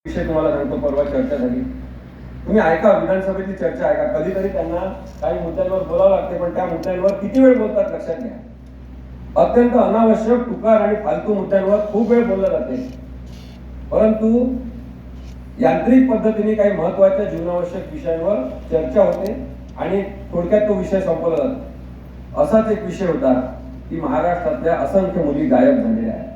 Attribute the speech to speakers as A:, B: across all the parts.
A: विषय तुम्हाला सांगतो, परवा चर्चा झाली. तुम्ही ऐका, विधानसभेची चर्चा ऐका. कधीतरी त्यांना काही मुद्द्यांवर बोलावं लागते, पण त्या मुद्द्यांवर किती वेळ बोलतात लक्षात घ्या. अत्यंत अनावश्यक, टुकार आणि फालतू मुद्द्यांवर खूप वेळ बोललं जाते, परंतु यांत्रिक पद्धतीने काही महत्वाच्या जीवनावश्यक विषयांवर चर्चा होते आणि थोडक्यात तो विषय संपवला जातो. असाच एक विषय होता की महाराष्ट्रातल्या असंख्य मुली गायब झालेल्या आहेत.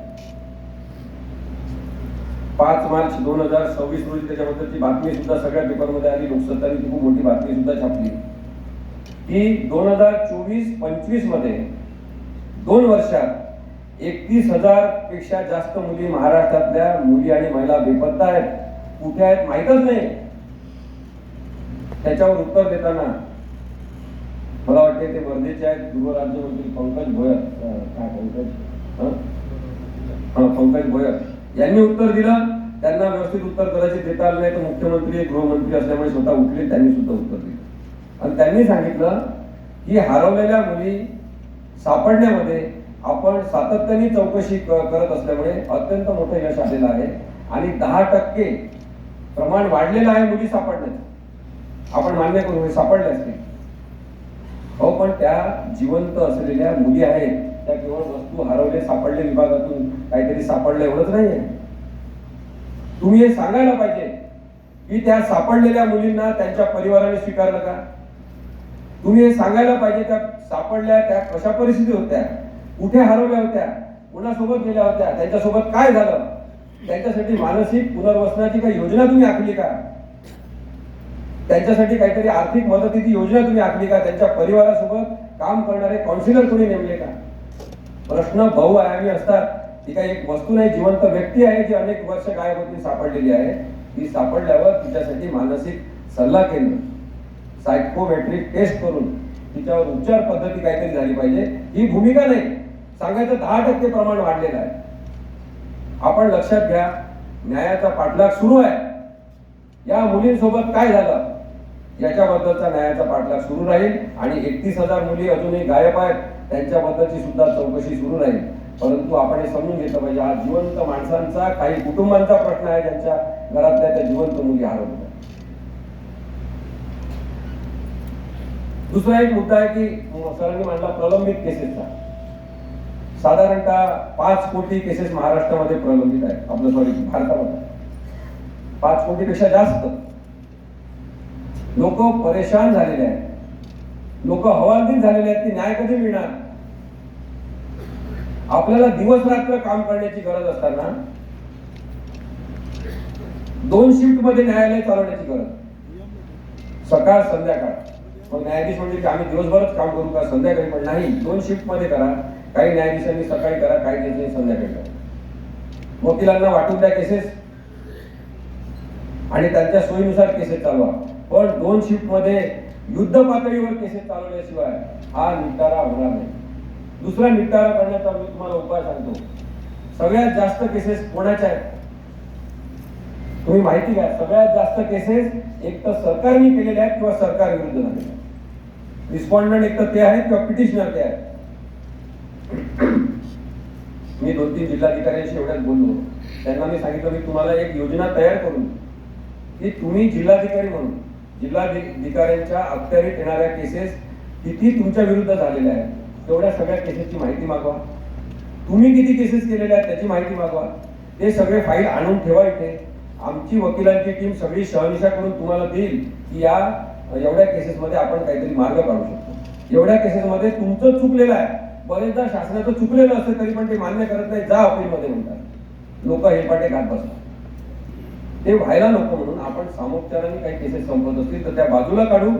A: 5 मार्च 2026 रोजी त्याच्याबद्दलची बातमी सुद्धा सगळ्या पेपरमध्ये आली. लोकसत्तानी खूप मोठी बातमी सुद्धा छापली की 2024-25 मध्ये 2 वर्षात 31,000 पेक्षा जास्त मुली महाराष्ट्रातल्या मुली आणि महिला बेपत्ता आहेत. कुठे आहेत माहीतच नाही. त्याच्यावर उत्तर देताना मला वाटते ते वर्धेचे आहेत गृहराज्यमंत्री पंकज भोयर यांनी उत्तर दिलं. त्यांना व्यवस्थित उत्तर कदाचित देता आलं नाही, तर मुख्यमंत्री गृहमंत्री असल्यामुळे स्वतः उठले, त्यांनी सुद्धा उत्तर दिलं आणि त्यांनी सांगितलं की हरवलेल्या मुली सापडण्यामध्ये आपण सातत्याने चौकशी करत असल्यामुळे अत्यंत मोठं यश आलेलं आहे आणि 10% प्रमाण वाढलेलं आहे मुली सापडण्याचं. आपण मान्य करू, हे सापडले असते. हो, पण त्या जिवंत असलेल्या मुली आहेत, त्या केवळ वस्तू हरवले सापडले विभागातून काहीतरी सापडलं एवढंच नाहीये. तुम्ही हे सांगायला पाहिजे की त्या सापडलेल्या मुलींना त्यांच्या परिवाराने स्वीकारलं का. तुम्ही हे सांगायला पाहिजे त्या सापडल्या त्या कशा परिस्थिती होत्या, कुठे हरवल्या होत्या, कुणासोबत गेल्या होत्या, त्यांच्यासोबत काय झालं, त्यांच्यासाठी मानसिक पुनर्वसनाची काही योजना तुम्ही आखली का, त्यांच्यासाठी काहीतरी आर्थिक मदतीची योजना तुम्ही आखली का, त्यांच्या परिवारासोबत काम करणारे काउन्सिलर कोणी नेमले का. प्रश्न बहुआयामी असतात. ती काही एक वस्तू नाही, जिवंत व्यक्ती आहे जी अनेक वर्ष गायब होती, सापडलेली आहे. ती सापडल्यावर तिच्यासाठी मानसिक सल्ला केंद्र, सायकोमेट्रिक टेस्ट करून तिच्यावर उपचार पद्धती काहीतरी झाली पाहिजे. ही भूमिका नाही. सांगायचं 10% प्रमाण वाढलेलं आहे. आपण लक्षात घ्या, न्यायाचा पाठलाग सुरू आहे. या मुलींसोबत काय झालं याच्याबद्दलचा न्यायाचा पाठलाग सुरू राहील आणि 31,000 मुली अजूनही गायब आहेत, त्यांच्याबद्दलची सुद्धा चौकशी सुरू राहील. परंतु आपण हे समजून घेतलं पाहिजे, हा जिवंत माणसांचा, काही कुटुंबांचा प्रश्न आहे ज्यांच्या घरातल्या त्या जिवंत मुली हरवल्या. दुसरा एक मुद्दा आहे की सरांनी मांडला प्रलंबित केसेसचा. साधारणतः 5 कोटी केसेस महाराष्ट्रामध्ये प्रलंबित आहेत. आपलं भारतामध्ये 5 कोटीपेक्षा जास्त लोक परेशान झालेले आहेत. लोक हवालदिल झालेले आहेत की न्याय कधी मिळणार. आपल्याला दिवस रात्र काम करण्याची गरज असताना 2 शिफ्ट मध्ये न्यायालय चालवण्याची गरज, सकाळ संध्याकाळ. मग न्यायाधीश म्हणजे की आम्ही दिवसभरच काम करू का, संध्याकाळी पण नाही, 2 शिफ्ट मध्ये करा. काही न्यायाधीशांनी सकाळी करा, काही न्यायाधीशांनी संध्याकाळी करा. वकिलांना वाटून द्या केसेस आणि त्यांच्या सोयीनुसार केसेस चालवा. पण 2 शिफ्ट मध्ये युद्ध पातळीवर केसेस चालवल्याशिवाय हा निपटारा होणार नाही. दुसरा निपटारा करण्याचा मी तुम्हाला उपाय सांगतो. सगळ्यात जास्त केसेस कोणाच्या आहेत तुम्ही माहिती घ्या. सगळ्यात जास्त केसेस एक तर सरकारने केलेल्या आहेत किंवा सरकार विरुद्ध झालेल्या आहेत. रिस्पॉन्डंट एक तर ते आहेत किंवा पिटिशनर ते आहेत. मी 2-3 जिल्हाधिकाऱ्यांशी एवढ्याच बोललो. त्यांना मी सांगितलं मी तुम्हाला एक योजना तयार करून की तुम्ही जिल्हाधिकारी म्हणून जिल्हाधिकाऱ्यांच्या अखत्यारीत येणाऱ्या केसेस किती तुमच्या विरुद्ध झालेल्या आहेत तेवढ्या सगळ्या केसेसची माहिती मागवा. तुम्ही किती केसेस केलेल्या आहेत त्याची माहिती मागवा. ते सगळे फाईल आणून ठेवा इथे. आमची वकिलांची टीम सगळी शहनिशा करून तुम्हाला देईल की या एवढ्या केसेसमध्ये आपण काहीतरी मार्ग काढू शकतो. एवढ्या केसेसमध्ये तुमचं चुकलेलं आहे. बरेचदा शासनाचं चुकलेलं असतं तरी पण ते मान्य करत नाही, जा अपीलमध्ये म्हणतात. लोक हेलपाटे घात बसतात. ते व्हायला नको म्हणून आपण सामोपचाराने काही केसेस संपत असतील तर त्या बाजूला काढू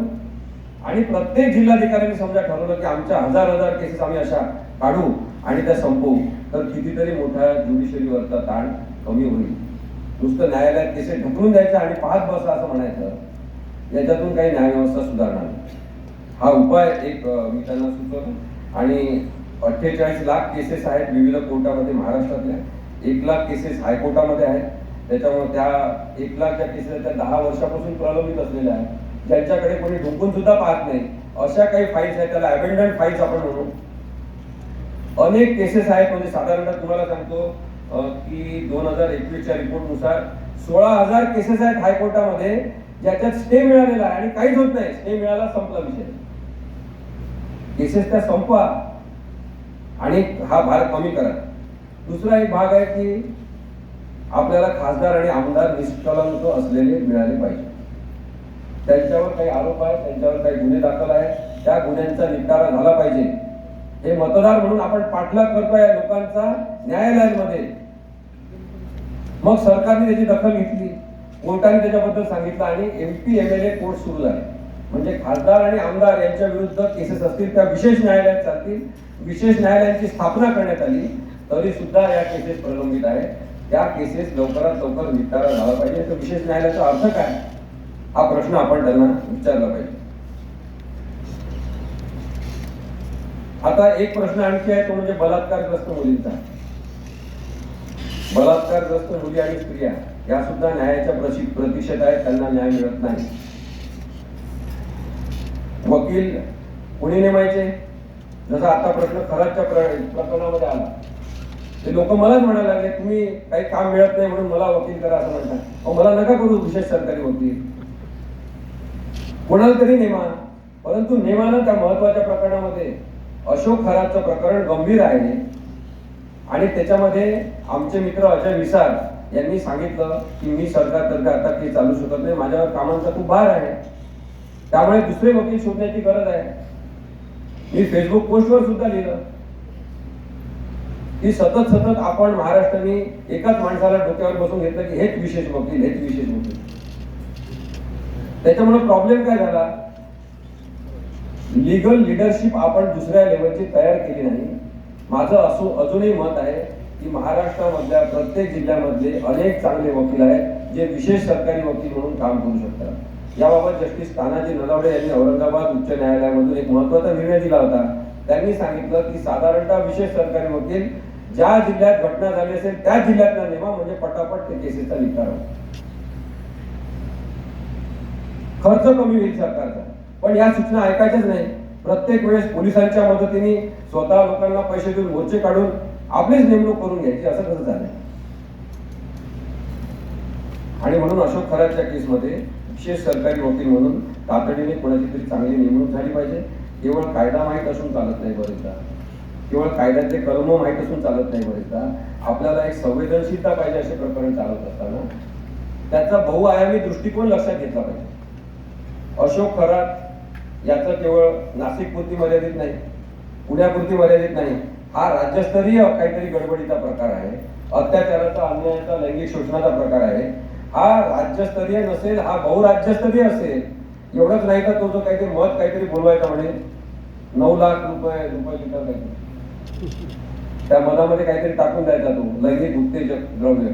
A: आणि प्रत्येक जिल्हाधिकाऱ्यांनी समजा ठरवलं की आमच्या हजार केसेस आम्ही अशा काढू आणि त्या संपवू, तर कितीतरी मोठ्या ज्युडिशरीवरचा ताण कमी होईल. नुसतं न्यायालयात केसेस ढकलून द्यायच्या आणि पाहत बसा असं म्हणायचं, याच्यातून काही न्यायव्यवस्था सुधारणार नाही. हा उपाय एक मी त्यांना सुचवतो. आणि 48 लाख केसेस आहेत विविध कोर्टामध्ये महाराष्ट्रातल्या. 1 लाख केसेस हायकोर्टामध्ये आहेत. त्याच्यामुळे त्या 1 लाखच्या केसेस त्या 10 वर्षापासून प्रलंबित असलेल्या आहेत, ज्यांच्याकडे कोणी ढुंकून सुद्धा पाहत नाही. अशा काही फाईल्स आहेत, त्याला अबेंडन्ड फाईल्स आपण म्हणू. अनेक केसेस आहेत. म्हणजे साधारणतः तुम्हाला सांगतो की 2021च्या रिपोर्टनुसार 16,000 केसेस आहेत हायकोर्टामध्ये ज्याच्यात स्टे मिळालेला आहे आणि काहीच होत नाही. स्टे मिळाला, संपला विषय. केसेस त्या संपवा आणि हा भार कमी करा. दुसरा एक भाग आहे की आपल्याला खासदार आणि आमदार निष्कलंक असलेले मिळाले पाहिजे. त्यांच्यावर काही आरोप आहे, त्यांच्यावर काही गुन्हे दाखल आहे, त्या गुन्ह्यांचा निपटारा झाला पाहिजे. हे मतदार म्हणून आपण पाठलाग करतोय या लोकांचा न्यायालयांमध्ये. मग सरकारने त्याची दखल घेतली, कोर्टाने त्याच्याबद्दल सांगितलं आणि MP MLA कोर्ट सुरू झाले. म्हणजे खासदार आणि आमदार यांच्या विरुद्ध केसेस असतील त्या विशेष न्यायालयात चालतील. विशेष न्यायालयांची स्थापना करण्यात आली तरी सुद्धा या केसेस प्रलंबित आहेत. त्या केसेस लवकरात लवकर निपटारा झाला पाहिजे. तर विशेष न्यायालयाचा अर्थ काय, हा प्रश्न आपण त्यांना विचारला पाहिजे. आता एक प्रश्न आणखी आहे, तो म्हणजे बलात्कारग्रस्त मुलींचा. बलात्कारग्रस्त मुली आणि स्त्रिया या सुद्धा न्यायाच्या प्रतीक्षेत आहेत, त्यांना न्याय मिळत नाही. वकील कोणी नेमायचे? जसा आता प्रश्न खराबच्या प्रकरणामध्ये आला, ते लोक मलाच म्हणायला लागले, तुम्ही काही काम मिळत नाही म्हणून मला वकील करा असं म्हणतात. मला नका करू विशेष सरकारी वकील, कोणाला तरी नेमा. परंतु नेमानं त्या महत्वाच्या प्रकरणामध्ये अशोक खराबचं प्रकरण गंभीर आहे आणि त्याच्यामध्ये आमचे मित्र अजय विसार यांनी सांगितलं की मी सरकारतर्फे आता काही चालू शकत नाही, माझ्यावर कामांचा खूप भार आहे, त्यामुळे दुसरे वकील शोधण्याची गरज आहे. मी फेसबुक पोस्टवर सुद्धा लिहिलं की सतत आपण महाराष्ट्राने एकाच माणसाला डोक्यावर बसून घेतलं की हेच विशेष वकील, हेच विशेष वकील. त्याच्यामुळे प्रॉब्लेम काय झाला, लीगल लीडरशिप आपण दुसऱ्या लेवलची तयार केली नाही. माझं अजूनही मत आहे की महाराष्ट्रामधल्या प्रत्येक जिल्ह्यामधले अनेक चांगले वकील आहेत जे विशेष सरकारी वकील म्हणून काम करू शकतात. याबाबत जस्टिस तानाजी नलावडे यांनी औरंगाबाद उच्च न्यायालयामधून एक महत्त्वाचा निर्णय दिला होता. त्यांनी सांगितलं की साधारणतः विशेष सरकारी वकील ज्या जिल्ह्यात घटना झाली असेल त्या जिल्ह्यातला नेमा, म्हणजे पटापट ते केसेसचा निकाल होईल. खर्च कमी होईल सरकारचा. पण या सूचना ऐकायच्याच नाही. प्रत्येक वेळेस पोलिसांच्या मदतीने स्वतः लोकांना पैसे देऊन मोर्चे काढून आपलीच नेमणूक करून घ्यायची, असं कसं झालं. आणि म्हणून अशोक खराबच्या केसमध्ये विशेष सरकारी वकील म्हणून तातडीने कोणाची तरी चांगली नेमणूक झाली पाहिजे. केवळ कायदा माहीत असून चालत नाही बरेचदा, केवळ कायद्यातले कलम माहीत असून चालत नाही बरेचदा. आपल्याला एक संवेदनशीलता पाहिजे असे प्रकरण चालत असताना त्याचा बहुआयामी दृष्टिकोन लक्षात घेतला पाहिजे. अशोक खराब याचं केवळ नाशिकपुरती मर्यादित नाही, पुण्यापुरती मर्यादित नाही, हा राज्यस्तरीय काहीतरी गडबडीचा प्रकार आहे, अत्याचाराचा, अन्यायाचा, लैंगिक शोषणाचा प्रकार आहे. हा राज्यस्तरीय नसेल, हा बहुराज्यस्तरीय असेल. एवढंच नाही तर तो जो काहीतरी काहीतरी बोलवायचा म्हणे 9 लाख रुपये लिटर काहीतरी, त्या मधामध्ये काहीतरी टाकून द्यायचा तो लैंगिक उत्तेजक द्रव्य,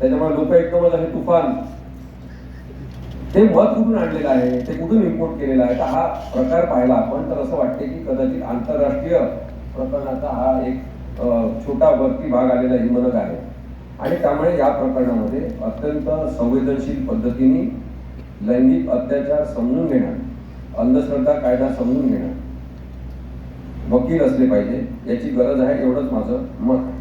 A: त्याच्यामुळे लोक एकदमच असे तुफान. ते मध कुठून आणलेलं आहे, ते कुठून इम्पोर्ट केलेलं आहे. तर हा प्रकार पाहिला आपण तर असं वाटते की कदाचित आंतरराष्ट्रीय प्रकरणाचा हा एक छोटा वरती भाग आलेला हिमनग आहे. आणि त्यामुळे या प्रकरणामध्ये अत्यंत संवेदनशील पद्धतीने लैंगिक अत्याचार समजून घेणं, अंधश्रद्धा कायदा समजून घेणं वकील असले पाहिजे, याची गरज आहे. एवढंच माझं मत.